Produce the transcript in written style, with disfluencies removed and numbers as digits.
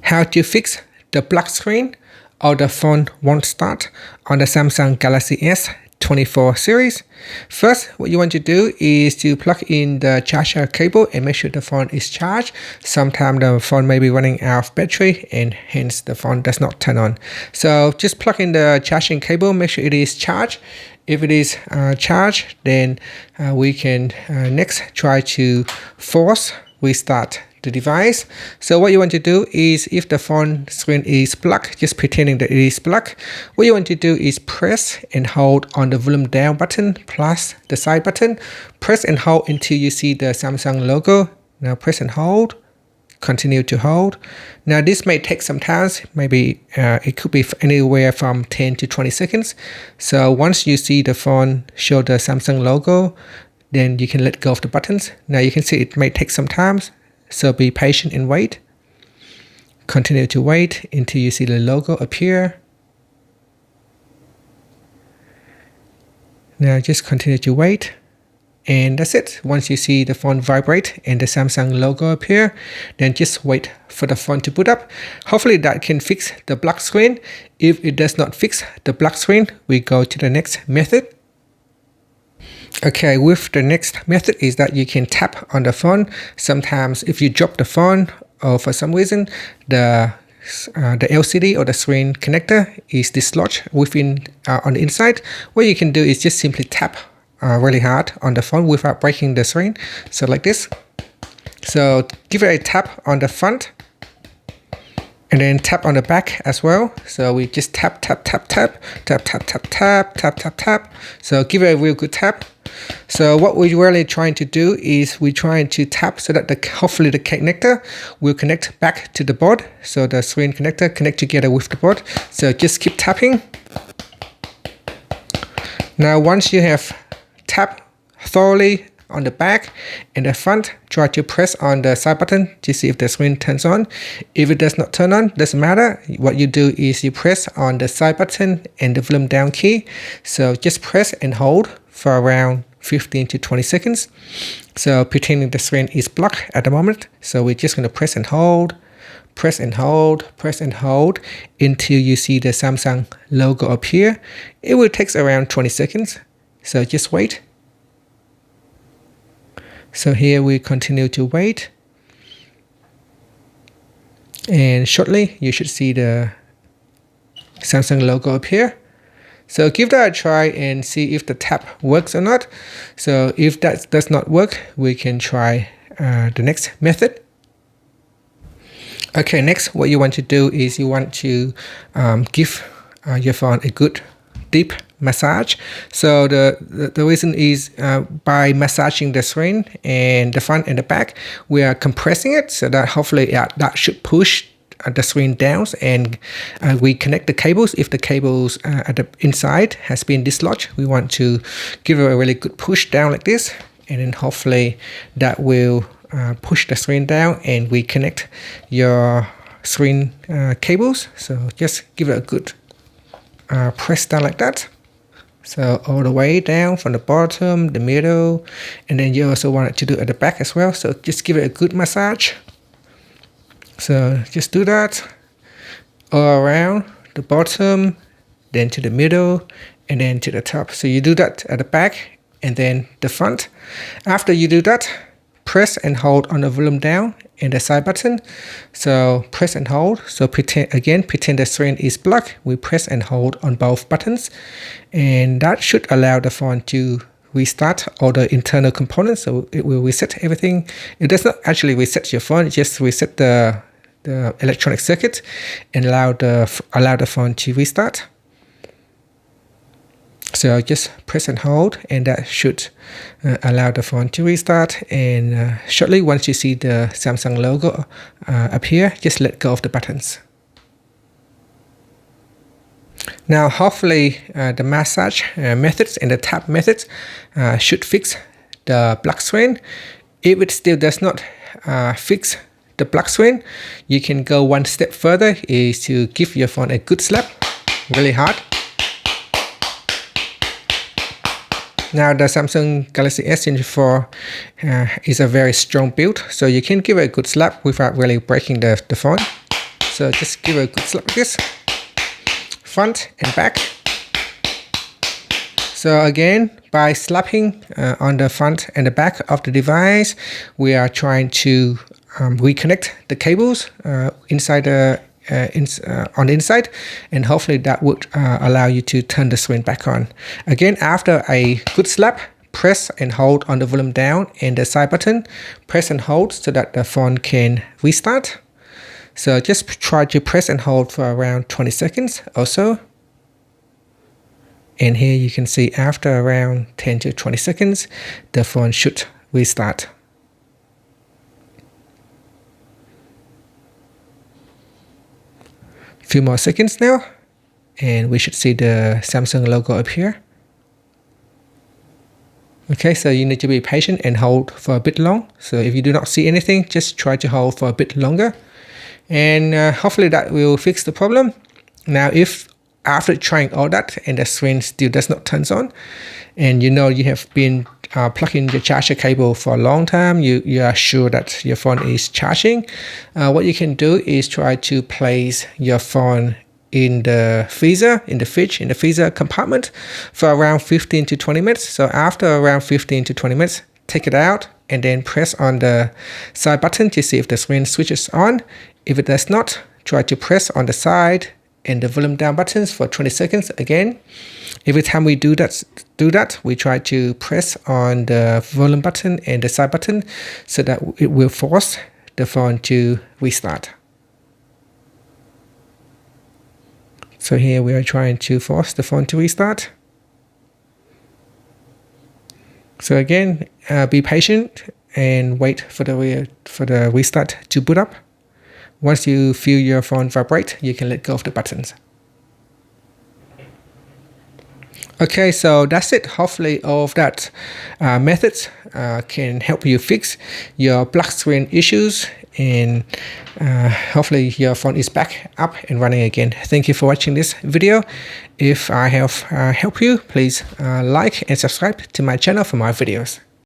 How to fix the black screen or the phone won't start on the Samsung Galaxy S24 series. First, what you want to do is to plug in the charger cable and make sure the phone is charged. Sometimes the phone may be running out of battery and hence the phone does not turn on. So just plug in the charging cable, make sure it is charged. If it is charged, then we can next try to force restart the device. So what you want to do is, if the phone screen is plugged, just pretending that it is plugged, what you want to do is press and hold on the volume down button plus the side button. Press and hold until you see the Samsung logo. Now press and hold, continue to hold. Now this may take some time, maybe it could be anywhere from 10 to 20 seconds. So once you see the phone show the Samsung logo, then you can let go of the buttons. Now you can see it may take some time. So be patient and wait. Continue to wait until you see the logo appear. Now just continue to wait. And that's it. Once you see the phone vibrate and the Samsung logo appear, then just wait for the phone to boot up. Hopefully that can fix the black screen. If it does not fix the black screen, we go to the next method. Okay, with the next method is that you can tap on the phone. Sometimes if you drop the phone or for some reason the LCD or the screen connector is dislodged within on the inside, what you can do is just simply tap really hard on the phone without breaking the screen. So like this. So give it a tap on the front and then tap on the back as well. So we just tap, tap, tap, tap, tap, tap, tap, tap, tap, tap, tap. So give it a real good tap. So what we're really trying to do is we're trying to tap so that hopefully the connector will connect back to the board. So the screen connector connect together with the board. So just keep tapping. Now once you have tapped thoroughly on the back and the front, try to press on the side button to see if the screen turns on. If it does not turn on, doesn't matter. What you do is you press on the side button and the volume down key. So just press and hold for around 15 to 20 seconds. So pretending the screen is blocked at the moment. So we're just going to press and hold, press and hold, press and hold until you see the Samsung logo appear. It will take around 20 seconds. So just wait. So here we continue to wait. And shortly you should see the Samsung logo appear. So give that a try and see if the tap works or not. So if that does not work, we can try the next method. Okay, next what you want to do is you want to give your phone a good deep massage. So the reason is by massaging the screen and the front and the back, we are compressing it so that hopefully that should push the screen down, and we connect the cables. If the cables at the inside has been dislodged, we want to give it a really good push down like this, and then hopefully that will push the screen down and we connect your screen cables. So just give it a good press down like that. So all the way down from the bottom, the middle, and then you also want it to do at the back as well. So just give it a good massage. So just do that all around the bottom, then to the middle, and then to the top. So you do that at the back and then the front. After you do that, press and hold on the volume down and the side button. So press and hold. So pretend the screen is blocked. We press and hold on both buttons, and that should allow the phone to restart all the internal components. So it will reset everything. It does not actually reset your phone. It just reset the electronic circuit and allow the phone to restart. So just press and hold, and that should allow the phone to restart. And shortly, once you see the Samsung logo appear, just let go of the buttons. Now, hopefully, the massage methods and the tap methods should fix the black screen. If it still does not fix the black screen, you can go one step further, is to give your phone a good slap, really hard. Now the Samsung Galaxy S24 is a very strong build, so you can give it a good slap without really breaking the phone. So just give it a good slap like this, front and back. So again, by slapping on the front and the back of the device, we are trying to reconnect the cables inside the on the inside, and hopefully that would allow you to turn the screen back on. Again, after a good slap, press and hold on the volume down and the side button. Press and hold so that the phone can restart. So just try to press and hold for around 20 seconds or so. And here you can see after around 10 to 20 seconds, the phone should restart. A few more seconds now, and we should see the Samsung logo appear. Okay, so you need to be patient and hold for a bit long. So if you do not see anything, just try to hold for a bit longer. And hopefully that will fix the problem. Now, if after trying all that and the screen still does not turn on, and you know you have been plugging your charger cable for a long time, you are sure that your phone is charging, what you can do is try to place your phone in the freezer, in the fridge, in the freezer compartment for around 15 to 20 minutes. So after around 15 to 20 minutes, take it out and then press on the side button to see if the screen switches on. If it does not, try to press on the side and the volume down buttons for 20 seconds again. Every time we do that, we try to press on the volume button and the side button so that it will force the phone to restart. So here we are trying to force the phone to restart. So again, be patient and wait for the restart to boot up. Once you feel your phone vibrate, you can let go of the buttons. Okay, so that's it. Hopefully all of that methods can help you fix your black screen issues, and hopefully your phone is back up and running again. Thank you for watching this video. If I have helped you, please like and subscribe to my channel for more videos.